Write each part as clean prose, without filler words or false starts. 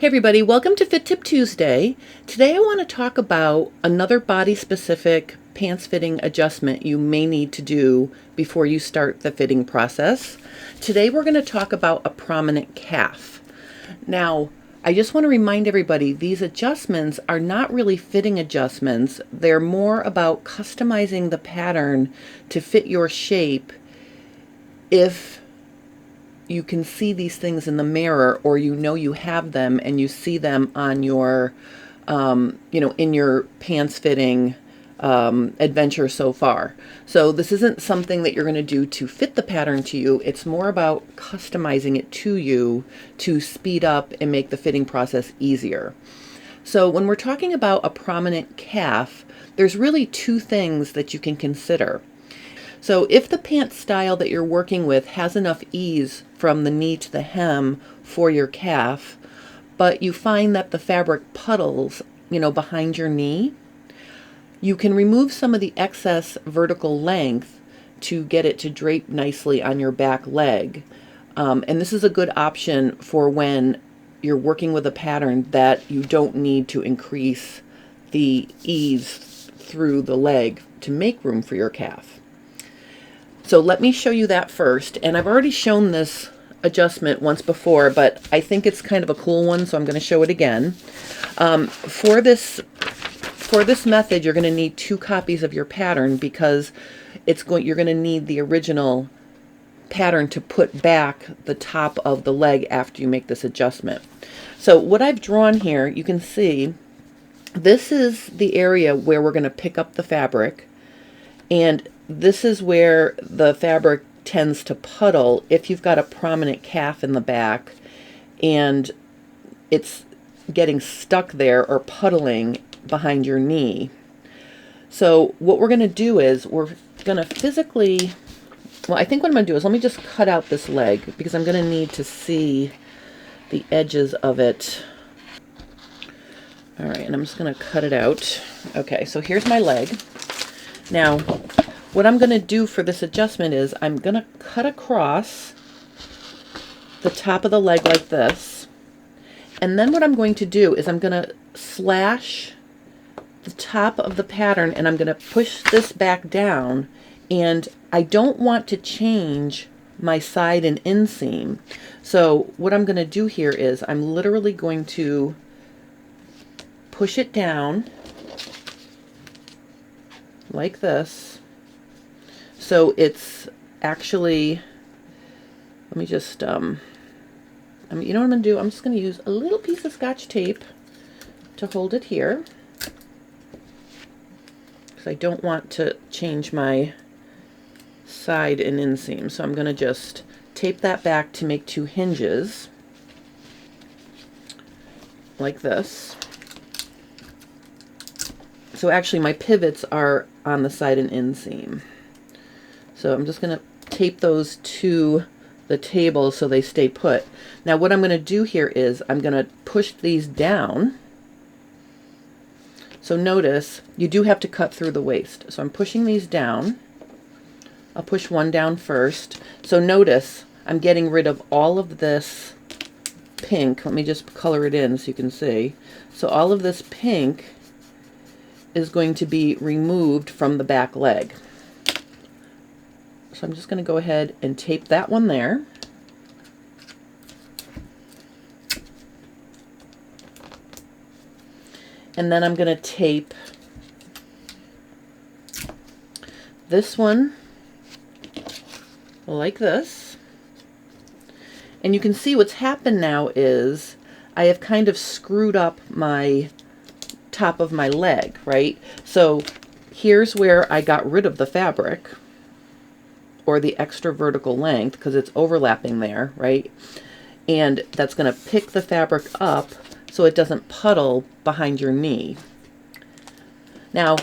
Hey everybody, welcome to Fit Tip Tuesday. Today I want to talk about another body-specific pants fitting adjustment you may need to do before you start the fitting process. Today we're going to talk about a prominent calf. Now, I just want to remind everybody these adjustments are not really fitting adjustments. They're more about customizing the pattern to fit your shape if you can see these things in the mirror, or you know you have them and you see them on your, in your pants fitting adventure so far. So this isn't something that you're going to do to fit the pattern to you. It's more about customizing it to you to speed up and make the fitting process easier. So when we're talking about a prominent calf, there's really two things that you can consider. So if the pant style that you're working with has enough ease from the knee to the hem for your calf, but you find that the fabric puddles, behind your knee, you can remove some of the excess vertical length to get it to drape nicely on your back leg. And this is a good option for when you're working with a pattern that you don't need to increase the ease through the leg to make room for your calf. So let me show you that first. And I've already shown this adjustment once before, but I think it's kind of a cool one, so I'm going to show it again. For this method, you're going to need 2 copies of your pattern because you're going to need the original pattern to put back the top of the leg after you make this adjustment. So what I've drawn here, you can see this is the area where we're going to pick up the fabric, and this is where the fabric tends to puddle if you've got a prominent calf in the back and it's getting stuck there or puddling behind your knee. So what we're going to do is we're going to physically, I think what I'm going to do is let me just cut out this leg because I'm going to need to see the edges of it. All right, and I'm just going to cut it out. Okay, so here's my leg. Now, what I'm going to do for this adjustment is I'm going to cut across the top of the leg like this. And then what I'm going to do is I'm going to slash the top of the pattern and I'm going to push this back down. And I don't want to change my side and inseam. So what I'm going to do here is I'm literally going to push it down like this. So it's actually, let me just, you know what I'm going to do? I'm just going to use a little piece of Scotch tape to hold it here because I don't want to change my side and inseam. So I'm going to just tape that back to make 2 hinges like this. So actually my pivots are on the side and inseam. So I'm just going to tape those to the table so they stay put. Now what I'm going to do here is I'm going to push these down. So notice you do have to cut through the waist. So I'm pushing these down. I'll push one down first. So notice I'm getting rid of all of this pink. Let me just color it in so you can see. So all of this pink is going to be removed from the back leg. So I'm just going to go ahead and tape that one there. And then I'm going to tape this one like this. And you can see what's happened now is I have kind of screwed up my top of my leg, right? So here's where I got rid of the fabric, or the extra vertical length, because it's overlapping there, right? And that's going to pick the fabric up so it doesn't puddle behind your knee. Now,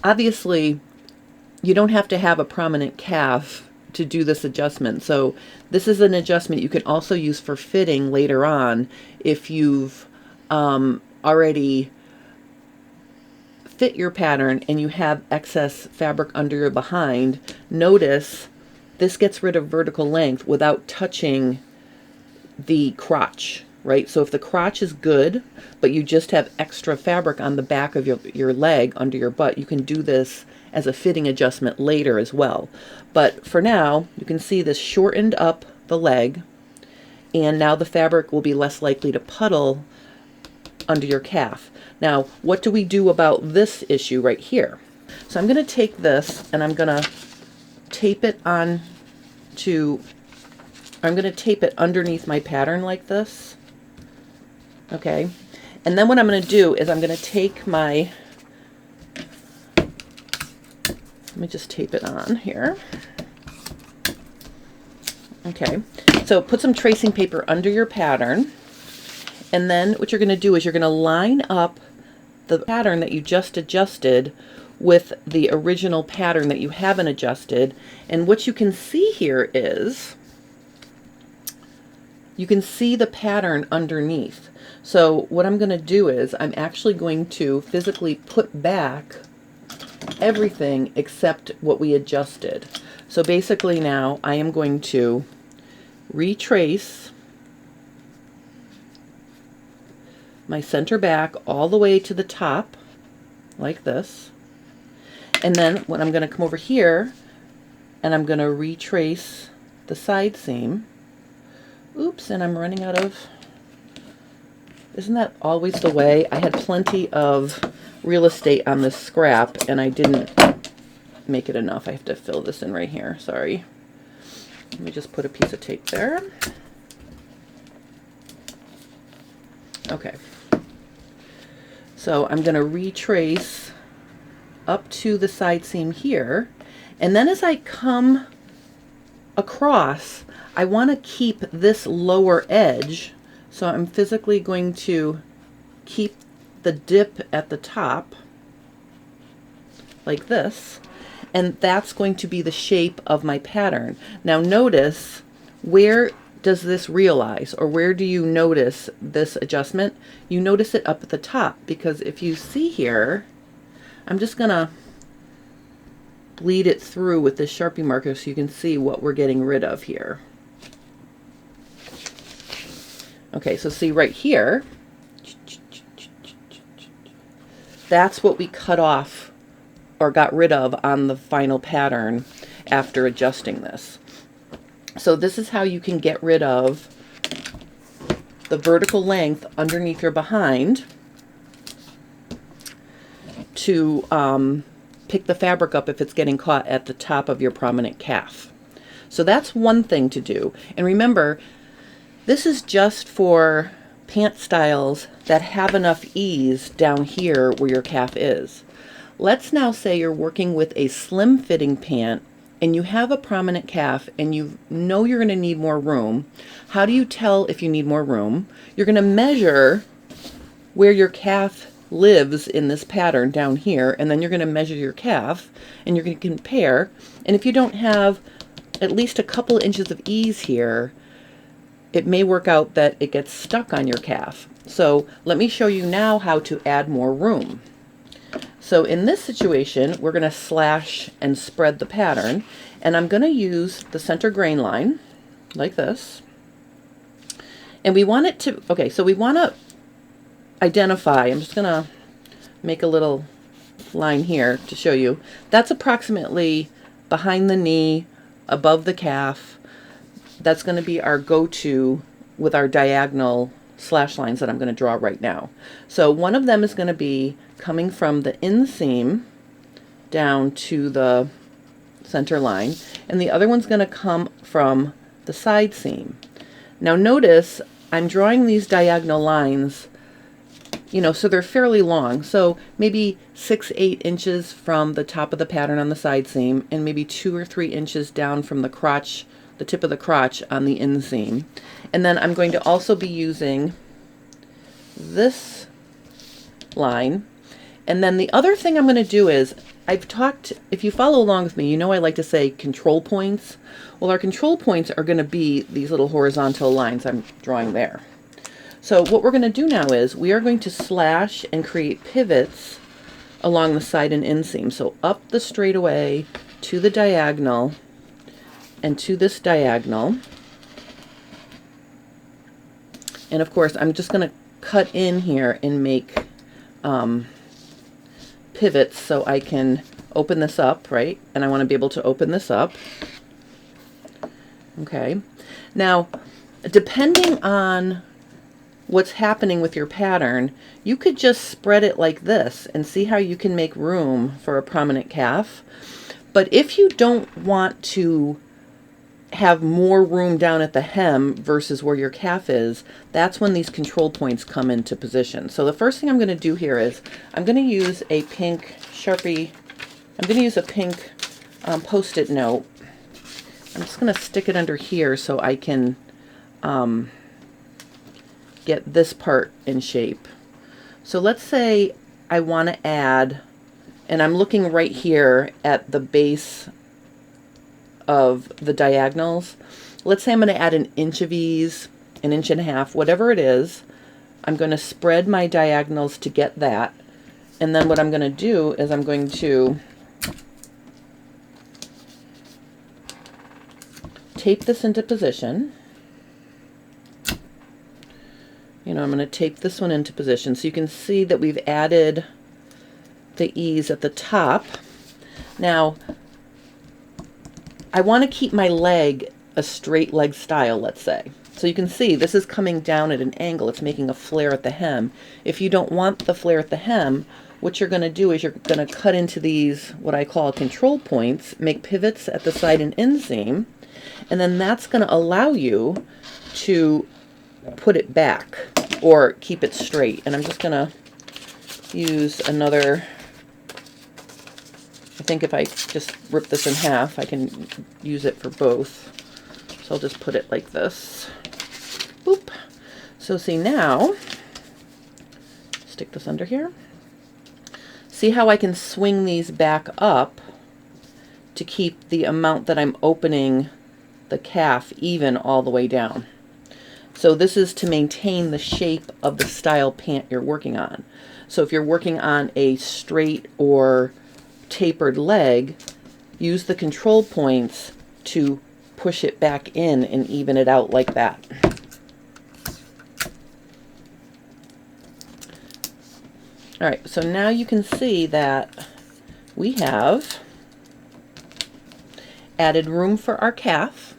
obviously, you don't have to have a prominent calf to do this adjustment. So this is an adjustment you can also use for fitting later on if you've already fit your pattern and you have excess fabric under your behind. Notice this gets rid of vertical length without touching the crotch. right? So if the crotch is good, but you just have extra fabric on the back of your leg under your butt, you can do this as a fitting adjustment later as well. But for now, you can see this shortened up the leg, and now the fabric will be less likely to puddle under your calf. Now, what do we do about this issue right here? So I'm going to take this and I'm going to tape it on to, I'm going to tape it underneath my pattern like this. Okay. And then what I'm going to do is I'm going to take my, let me just tape it on here. Okay. So put some tracing paper under your pattern. And then what you're going to do is you're going to line up the pattern that you just adjusted with the original pattern that you haven't adjusted. And what you can see here is you can see the pattern underneath. So what I'm going to do is I'm actually going to physically put back everything except what we adjusted. So basically now I am going to retrace my center back all the way to the top like this. And then when I'm going to come over here and I'm going to retrace the side seam. Oops, and I'm running out of, isn't that always the way? I had plenty of real estate on this scrap and I didn't make it enough. I have to fill this in right here, sorry. Let me just put a piece of tape there. Okay. So I'm going to retrace up to the side seam here, and then as I come across, I want to keep this lower edge, so I'm physically going to keep the dip at the top like this, and that's going to be the shape of my pattern. Now notice, where does this realize, or where do you notice this adjustment? You notice it up at the top, because if you see here, I'm just gonna bleed it through with this Sharpie marker so you can see what we're getting rid of here. Okay, so see right here, that's what we cut off or got rid of on the final pattern after adjusting this. So this is how you can get rid of the vertical length underneath your behind to pick the fabric up if it's getting caught at the top of your prominent calf. So that's one thing to do. And remember, this is just for pant styles that have enough ease down here where your calf is. Let's now say you're working with a slim fitting pant and you have a prominent calf and you know you're going to need more room. How do you tell if you need more room? You're going to measure where your calf lives in this pattern down here, and then you're going to measure your calf and you're going to compare. And if you don't have at least a couple inches of ease here, it may work out that it gets stuck on your calf. So let me show you now how to add more room. So in this situation, we're going to slash and spread the pattern, and I'm going to use the center grain line like this. And we want it to, okay, so we want to identify, I'm just going to make a little line here to show you. That's approximately behind the knee, above the calf. That's going to be our go-to with our diagonal slash lines that I'm going to draw right now. So one of them is going to be coming from the inseam down to the center line, and the other one's going to come from the side seam. Now notice I'm drawing these diagonal lines, you know, so they're fairly long. So maybe 6-8 inches from the top of the pattern on the side seam, and maybe 2 or 3 inches down from the crotch, the tip of the crotch on the inseam. And then I'm going to also be using this line. And then the other thing I'm going to do is, I've talked, if you follow along with me, you know I like to say control points. Well, our control points are going to be these little horizontal lines I'm drawing there. So what we're going to do now is we are going to slash and create pivots along the side and inseam. So up the straightaway to the diagonal and to this diagonal. And of course, I'm just going to cut in here and make pivots so I can open this up, right? And I want to be able to open this up. Okay. Now, depending on what's happening with your pattern, you could just spread it like this and see how you can make room for a prominent calf. But if you don't want to have more room down at the hem versus where your calf is, that's when these control points come into position. So the first thing I'm going to do here is I'm going to use a pink Sharpie. I'm going to use a pink Post-it note. I'm just going to stick it under here so I can get this part in shape. So let's say I want to add, and I'm looking right here at the base of the diagonals. Let's say I'm going to add an inch of ease, an inch and a half, whatever it is. I'm going to spread my diagonals to get that. And then what I'm going to do is I'm going to tape this into position. You know, I'm going to tape this one into position so you can see that we've added the ease at the top. Now, I want to keep my leg a straight leg style, let's say. So you can see this is coming down at an angle. It's making a flare at the hem. If you don't want the flare at the hem, what you're going to do is you're going to cut into these, what I call control points, make pivots at the side and inseam, and then that's going to allow you to put it back or keep it straight. And I'm just going to use another, I think if I just rip this in half, I can use it for both. So I'll just put it like this. Boop. So see now, stick this under here. See how I can swing these back up to keep the amount that I'm opening the calf even all the way down. So this is to maintain the shape of the style pant you're working on. So if you're working on a straight or tapered leg, use the control points to push it back in and even it out like that. All right, so now you can see that we have added room for our calf,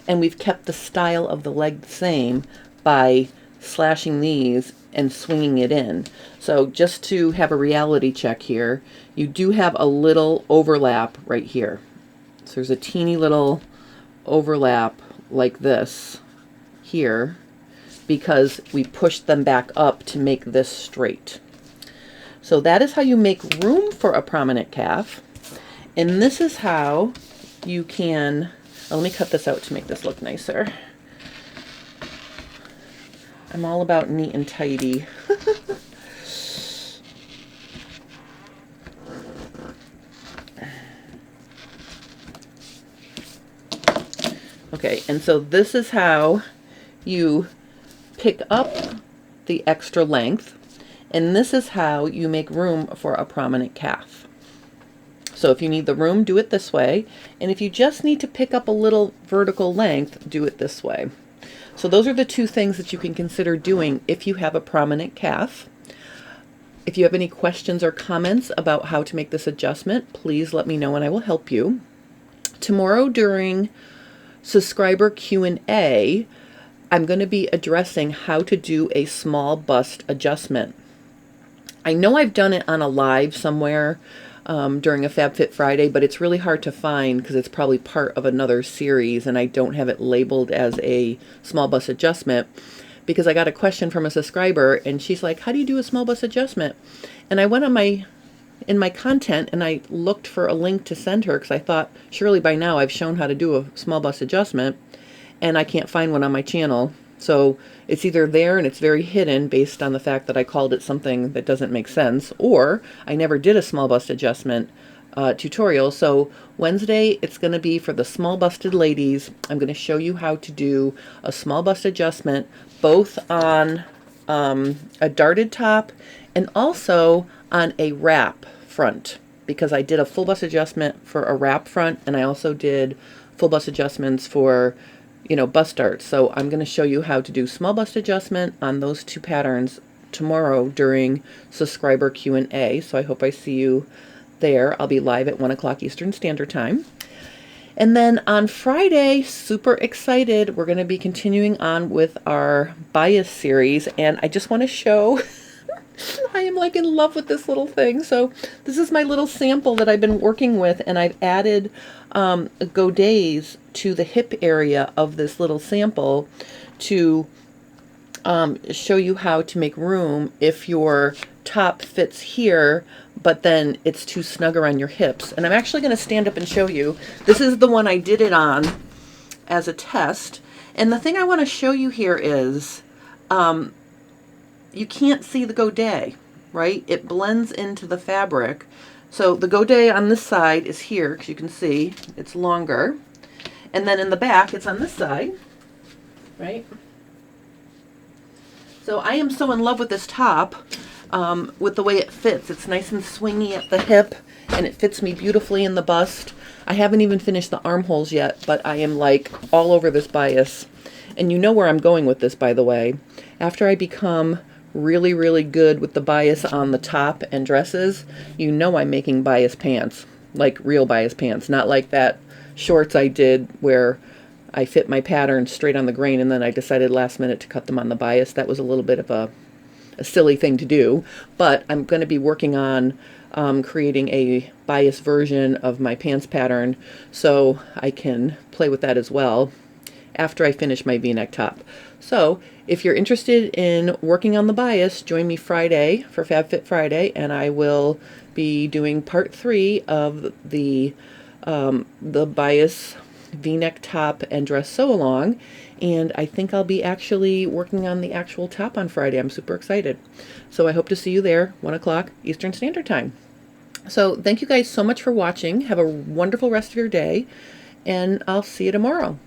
and we've kept the style of the leg the same by slashing these and swinging it in. So just to have a reality check here, you do have a little overlap right here. So there's a teeny little overlap like this here because we pushed them back up to make this straight. So that is how you make room for a prominent calf. And this is how you can, let me cut this out to make this look nicer. I'm all about neat and tidy. Okay, and so this is how you pick up the extra length, and this is how you make room for a prominent calf. So if you need the room, do it this way, and if you just need to pick up a little vertical length, do it this way. So those are the two things that you can consider doing if you have a prominent calf. If you have any questions or comments about how to make this adjustment, please let me know and I will help you. Tomorrow during subscriber Q&A, I'm going to be addressing how to do a small bust adjustment. I know I've done it on a live somewhere during a FabFit Friday, but it's really hard to find because it's probably part of another series and I don't have it labeled as a small bust adjustment, because I got a question from a subscriber and she's like, how do you do a small bust adjustment? And I went on in my content and I looked for a link to send her because I thought surely by now I've shown how to do a small bust adjustment, and I can't find one on my channel. So it's either there and it's very hidden based on the fact that I called it something that doesn't make sense, or I never did a small bust adjustment tutorial. So Wednesday, it's going to be for the small busted ladies. I'm going to show you how to do a small bust adjustment both on a darted top and also on a wrap front, because I did a full bust adjustment for a wrap front and I also did full bust adjustments for bust darts. So I'm going to show you how to do small bust adjustment on those two patterns tomorrow during subscriber Q&A. So I hope I see you there. I'll be live at 1 o'clock Eastern Standard Time. And then on Friday, super excited, we're going to be continuing on with our bias series. And I just want to show, I am like in love with this little thing. So this is my little sample that I've been working with, and I've added godets to the hip area of this little sample to show you how to make room if your top fits here, but then it's too snug around your hips. And I'm actually going to stand up and show you. This is the one I did it on as a test. And the thing I want to show you here is you can't see the godet, right? It blends into the fabric. So the godet on this side is here, because you can see it's longer. And then in the back, it's on this side, right? So I am so in love with this top, with the way it fits. It's nice and swingy at the hip, and it fits me beautifully in the bust. I haven't even finished the armholes yet, but I am like all over this bias. And you know where I'm going with this, by the way. After I become really, really good with the bias on the top and dresses, you know I'm making bias pants, like real bias pants, not like that shorts I did where I fit my pattern straight on the grain and then I decided last minute to cut them on the bias. That was a little bit of a silly thing to do, but I'm going to be working on creating a bias version of my pants pattern so I can play with that as well after I finish my v-neck top. So if you're interested in working on the bias, join me Friday for FabFit Friday, and I will be doing part 3 of the bias v-neck top and dress sew along, and I think I'll be actually working on the actual top on Friday. I'm super excited. So I hope to see you there, 1 o'clock Eastern Standard Time. So thank you guys so much for watching. Have a wonderful rest of your day, and I'll see you tomorrow.